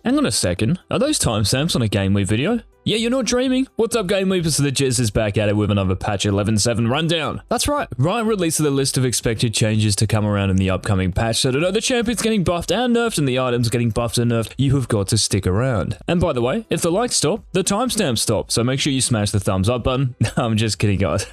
Hang on a second, are those timestamps on a GameLeap video? Yeah, you're not dreaming. What's up, GameLeapers? The Jizz is back at it with another patch 11.7 rundown. That's right, Riot released the list of expected changes to come around in the upcoming patch, so to know the champion's getting buffed and nerfed and the items getting buffed and nerfed, you have got to stick around. And by the way, if the likes stop, the timestamps stop, so make sure you smash the thumbs up button. I'm just kidding, guys.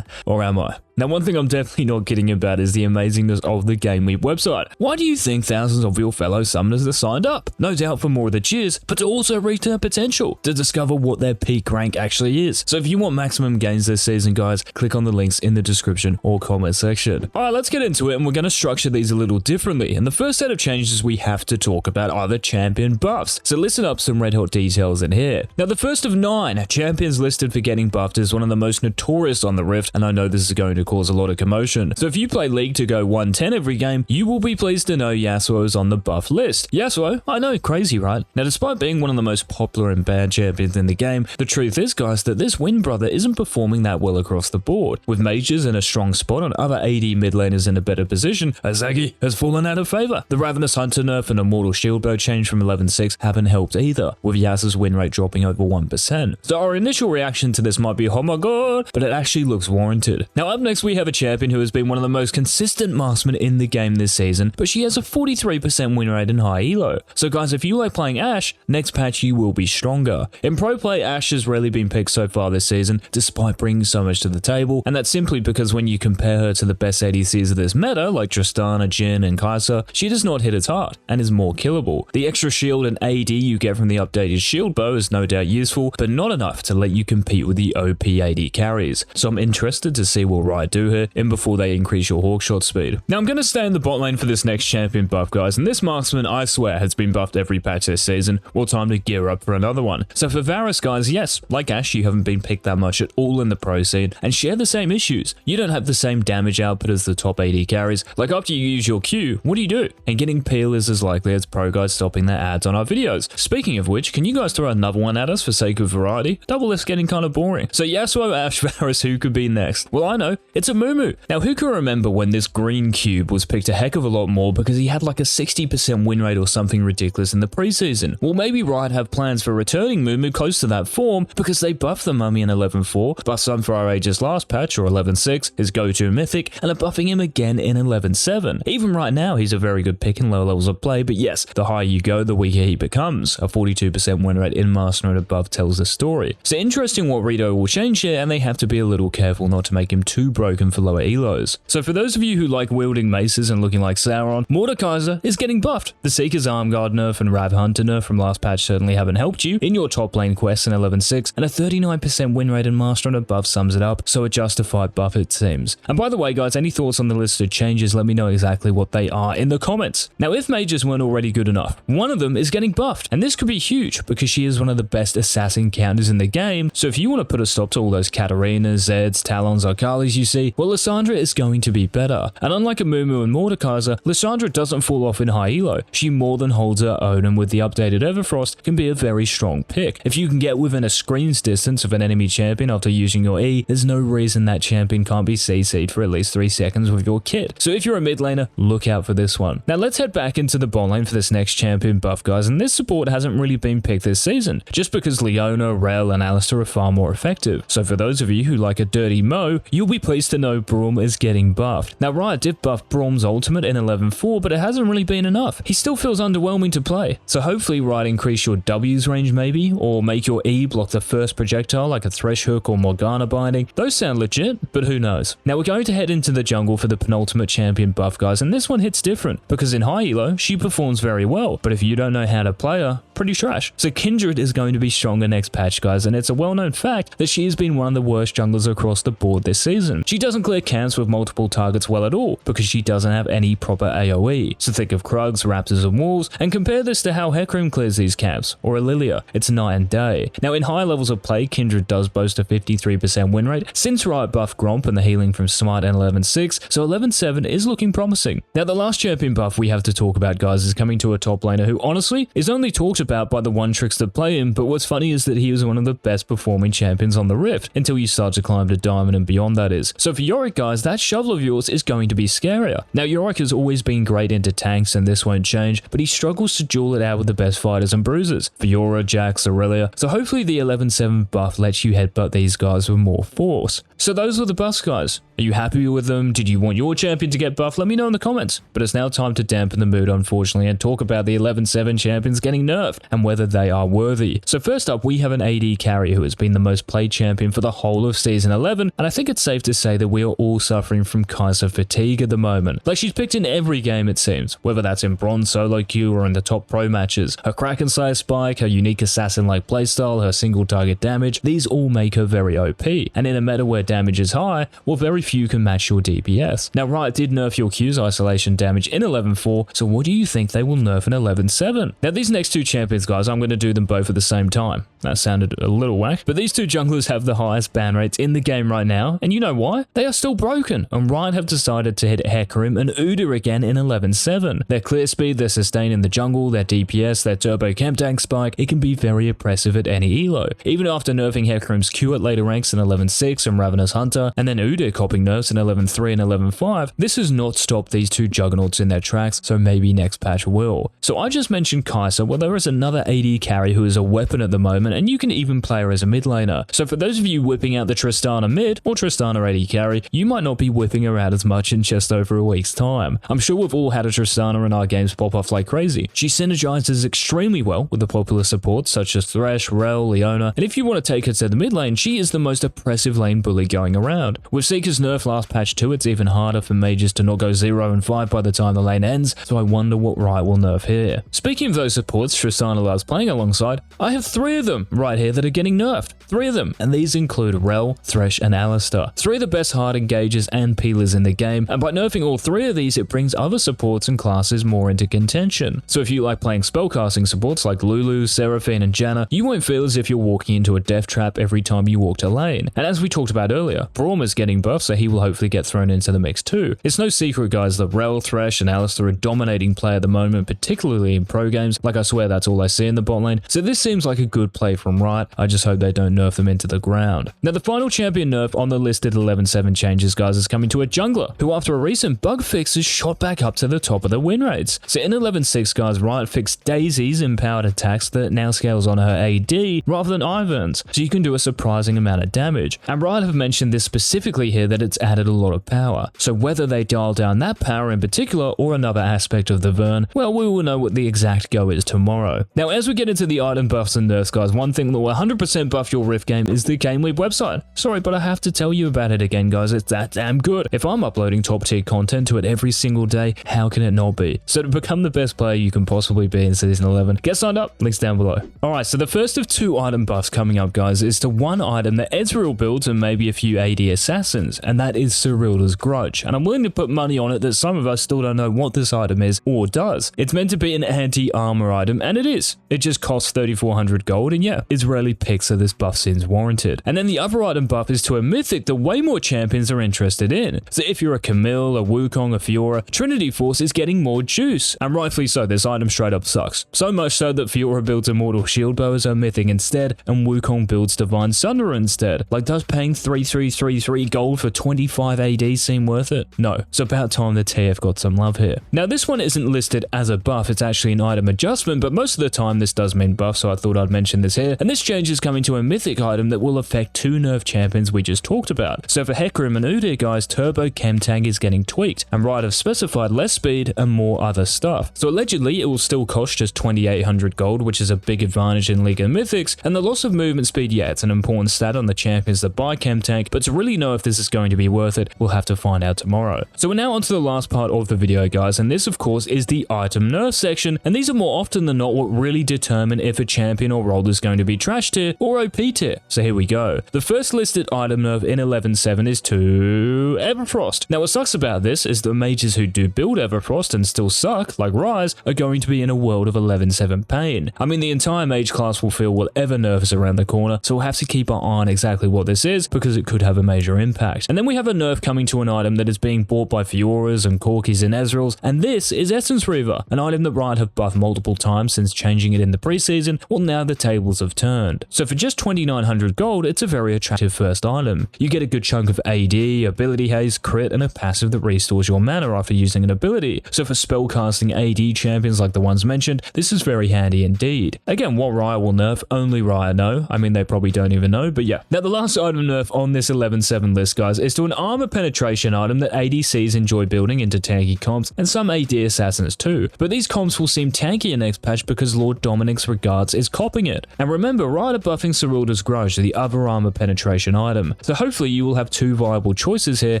Or am I? Now, one thing I'm definitely not kidding about is the amazingness of the GameLeap website. Why do you think thousands of your fellow summoners are signed up? No doubt for more of the cheers, but to also reach their potential, to discover what their peak rank actually is. So if you want maximum gains this season, guys, click on the links in the description or comment section. Alright, let's get into it, and we're going to structure these a little differently. And the first set of changes we have to talk about are the champion buffs. So listen up, some red hot details in here. Now, the first of 9 champions listed for getting buffed is one of the most notorious on the Rift, and I know this is going to cause a lot of commotion. So if you play League to go 110 every game, you will be pleased to know Yasuo is on the buff list. Yasuo, I know, crazy, right? Now, despite being one of the most popular and banned champions in the game, the truth is, guys, that this win brother isn't performing that well across the board. With mages in a strong spot and other AD mid laners in a better position, Azagi has fallen out of favor. The Ravenous Hunter nerf and Immortal Shield Bow change from 11.6 haven't helped either, with Yasuo's win rate dropping over 1%. So our initial reaction to this might be, oh my god, but it actually looks warranted. Now, up next we have a champion who has been one of the most consistent marksmen in the game this season, but she has a 43% win rate and high elo. So guys, if you like playing Ashe, next patch you will be stronger. In pro play, Ashe has rarely been picked so far this season, despite bringing so much to the table, and that's simply because when you compare her to the best ADCs of this meta, like Tristana, Jhin, and Kai'Sa, she does not hit as hard, and is more killable. The extra shield and AD you get from the updated shield bow is no doubt useful, but not enough to let you compete with the OP AD carries. So I'm interested to see what Riot do here, and before they increase your hawkshot speed. Now I'm going to stay in the bot lane for this next champion buff, guys, and this marksman, I swear, has been buffed every patch this season. Well, time to gear up for another one. So for Varus, guys, yes, like Ashe, you haven't been picked that much at all in the pro scene, and share the same issues. You don't have the same damage output as the top AD carries. Like, after you use your Q, what do? And getting peel is as likely as pro guys stopping their ads on our videos. Speaking of which, can you guys throw another one at us for sake of variety? Double F's getting kind of boring. So Yasuo, Ashe, Varus, who could be next? Well, I know, it's a Mumu. Now, who can remember when this green cube was picked a heck of a lot more because he had like a 60% win rate or something ridiculous in the preseason? Well, maybe Riot have plans for returning Mumu close to that form because they buffed the mummy in 11.4, buffed some for our ages last patch or 11.6, his go-to mythic, and are buffing him again in 11.7. Even right now, he's a very good pick in low levels of play, but yes, the higher you go, the weaker he becomes. A 42% win rate in Master and above tells the story. So interesting what Rito will change here, and they have to be a little careful not to make him too broken for lower elos. So for those of you who like wielding maces and looking like Sauron, Mordekaiser is getting buffed. The Seeker's Arm Guard nerf and Rav Hunter nerf from last patch certainly haven't helped you in your top lane quests in 11.6, and a 39% win rate in Master and above sums it up, so a justified buff it seems. And by the way, guys, any thoughts on the listed changes, let me know exactly what they are in the comments. Now, if mages weren't already good enough, one of them is getting buffed, and this could be huge because she is one of the best assassin counters in the game. So if you want to put a stop to all those Katarinas, Zeds, Talons, Akalis you see, well, Lissandra is going to be better. And unlike a Mumu and Mordekaiser, Lissandra doesn't fall off in high elo. She more than holds her own, and with the updated Everfrost can be a very strong pick. If you can get within a screen's distance of an enemy champion after using your E, there's no reason that champion can't be CC'd for at least 3 seconds with your kit. So if you're a mid laner, look out for this one. Now let's head back into the bot lane for this next champion buff, guys, and this support hasn't really been picked this season, just because Leona, Rel, and Alistar are far more effective. So for those of you who like a dirty Mo, you'll be pleased to know Braum is getting buffed. Now Riot did buff Braum's ultimate in 11.4, but it hasn't really been enough. He still feels underwhelming to play. So hopefully Riot increase your W's range maybe, or make your E block the first projectile like a Thresh Hook or Morgana binding. Those sound legit, but who knows. Now we're going to head into the jungle for the penultimate champion buff, guys, and this one hits different, because in high elo, she performs very well, but if you don't know how to play her, pretty trash. So Kindred is going to be stronger next patch, guys, and it's a well-known fact that she has been one of the worst junglers across the board this season. She doesn't clear camps with multiple targets well at all, because she doesn't have any proper AoE. So think of Krugs, Raptors, and Wolves, and compare this to how Hecarim clears these camps, or Lilia. It's night and day. Now in high levels of play, Kindred does boast a 53% win rate, since Riot buffed Gromp and the healing from Smite and 11.6, so 11.7 is looking promising. Now the last champion buff we have to talk about, guys, is coming to a top laner who honestly is only talked about by the one trickster play-in, but what's funny is that he was one of the best performing champions on the Rift, until you start to climb to Diamond and beyond, that is. So for Yorick, guys, that shovel of yours is going to be scarier. Now, Yorick has always been great into tanks, and this won't change, but he struggles to duel it out with the best fighters and bruisers. Fiora, Jax, Aurelia. So hopefully the 11-7 buff lets you headbutt these guys with more force. So those were the buffs, guys. Are you happy with them? Did you want your champion to get buffed? Let me know in the comments. But it's now time to dampen the mood, unfortunately, and talk about the 11-7 champions getting nerfed and whether they are worthy. So first up, we have an AD carry who has been the most played champion for the whole of Season 11, and I think it's safe to say that we are all suffering from Kai'Sa fatigue at the moment. Like, she's picked in every game, it seems, whether that's in bronze solo queue or in the top pro matches. Her Kraken Slayer spike, her unique assassin-like playstyle, her single target damage, these all make her very OP, and in a meta where damage is high, well, very few can match your DPS. Now, Riot did nerf your Q's isolation damage in 11.4, so what do you think they will nerf in 11.7? Now, these next two champions, guys, I'm going to do them both at the same time. That sounded a little whack, but these two junglers have the highest ban rates in the game right now, and you know why? They are still broken, and Riot have decided to hit Hecarim and Udyr again in 11.7. Their clear speed, their sustain in the jungle, their DPS, their turbo camp tank spike, it can be very oppressive at any elo. Even after nerfing Hecarim's Q at later ranks in 11.6 and Ravenous Hunter, and then Udyr copping nerfs in 11.3 and 11.5, this has not stopped these two juggernauts in their tracks, so maybe next patch will. So I just mentioned Kai'Sa, well, there is another AD carry who is a weapon at the moment, and you can even play her as a mid laner. So for those of you whipping out the Tristana mid or Tristana AD carry, you might not be whipping her out as much in just over a week's time. I'm sure we've all had a Tristana in our games pop off like crazy. She synergizes extremely well with the popular supports such as Thresh, Rel, Leona, and if you want to take her to the mid lane, she is the most oppressive lane bully going around. With Seeker's nerf last patch 2, it's even harder for mages to not go 0 and 5 by the time the lane ends, so I wonder what Riot will nerf here. Speaking of those supports Tristana loves playing alongside, I have 3 of them right here that are getting nerfed. 3 of them, and these include Rel, Thresh, and Alistar. 3 of the best hard engagers and peelers in the game, and by nerfing all 3 of these, it brings other supports and classes more into contention. So if you like playing spellcasting supports like Lulu, Seraphine, and Janna, you won't feel as if you're walking into a death trap every time you walk to lane. And as we talked about earlier, Braum is getting buffed, so he will hopefully get thrown into the mix too. It's no secret, guys, that Rel, Thresh, and Alistar are dominating play at the moment, particularly in pro games. Like, I swear that's all I see in the bot lane, so this seems like a good play from Riot. I just hope they don't nerf them into the ground. Now, the final champion nerf on the listed 11.7 changes, guys, is coming to a jungler, who after a recent bug fix is shot back up to the top of the win rates. So in 11.6, guys, Riot fixed Daisy's empowered attacks that now scales on her AD rather than Ivern's, so you can do a surprising amount of damage. And Riot have mentioned this specifically here, that it's added a lot of power. So whether they dial down that power in particular or another aspect of the Vern, well, we will know what the exact go is tomorrow. Now, as we get into the item buffs and nerfs, guys, one thing that will 100% buff your Rift game is the GameLeap website. Sorry, but I have to tell you about it again, guys. It's that damn good. If I'm uploading top tier content to it every single day, how can it not be? So to become the best player you can possibly be in Season 11, get signed up, links down below. Alright, so the first of 2 item buffs coming up, guys, is to one item that Ezreal builds and maybe a few AD assassins, and that is Cyrilda's Grudge. And I'm willing to put money on it that some of us still don't know what this item is or does. It's meant to be an anti-armor item, and it is. It just costs 3,400 gold, and yeah, it's rarely picked, so this buff seems warranted. And then the other item buff is to a mythic that way more champions are interested in. So if you're a Camille, a Wukong, a Fiora, Trinity Force is getting more juice. And rightfully so, this item straight up sucks. So much so that Fiora builds Immortal Shield Bow as her mythic instead, and Wukong builds Divine Sunder instead. Like, does paying 3,333 gold for 25 AD seem worth it? No. It's about time the TF got some love here. Now, this one isn't listed as a buff, it's actually an item adjustment, but most of the time this does mean buff, so I thought I'd mention this here. And this change is coming to a mythic item that will affect 2 nerf champions we just talked about. So for Hecarim and Udyr, guys, Turbo Chem Tank is getting tweaked, and Riot have specified less speed and more other stuff. So allegedly it will still cost just 2,800 gold, which is a big advantage in League and Mythics, and the loss of movement speed, yeah, it's an important stat on the champions that buy Chem Tank, but to really know if this is going to be worth it, we'll have to find out tomorrow. So we're now on to the last part of the video, guys, and this of course is the item nerf section, and these are more often than not what really determine if a champion or role is going to be trash tier or OP tier. So here we go. The first listed item nerf in 11.7 is to Everfrost. Now what sucks about this is the mages who do build Everfrost and still suck, like Ryze, are going to be in a world of 11.7 pain. I mean, the entire mage class will feel whatever nerf is around the corner, so we'll have to keep our eye on exactly what this is, because it could have a major impact. And then we have a nerf coming to an item that is being bought by Fioras and Corkis and Ezreals, and this is Essence Reaver, an item that Riot have buffed multiple times since was changing it in the preseason, well now the tables have turned. So for just 2900 gold, it's a very attractive first item. You get a good chunk of AD, ability haste, crit, and a passive that restores your mana after using an ability. So for spellcasting AD champions like the ones mentioned, this is very handy indeed. Again, what Riot will nerf, only Riot know. I mean, they probably don't even know, but yeah. Now the last item nerf on this 11.7 list, guys, is to an armor penetration item that ADCs enjoy building into tanky comps, and some AD assassins too. But these comps will seem tankier next patch because Lord Dominic's Regards is copping it. And remember, Riot are buffing Serulda's Grudge, the other armor penetration item. So hopefully you will have two viable choices here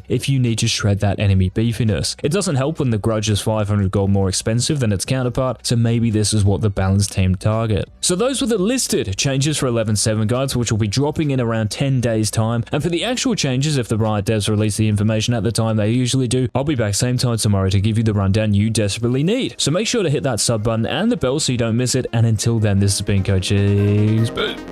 if you need to shred that enemy beefiness. It doesn't help when the Grudge is 500 gold more expensive than its counterpart, so maybe this is what the balanced team target. So those were the listed changes for 11.7, guys, which will be dropping in around 10 days time. And for the actual changes, if the Riot devs release the information at the time they usually do, I'll be back same time tomorrow to give you the rundown you desperately need. So make sure to hit that sub button and the bell so you don't miss it. And until then, this has been Coach Cheese. Boom.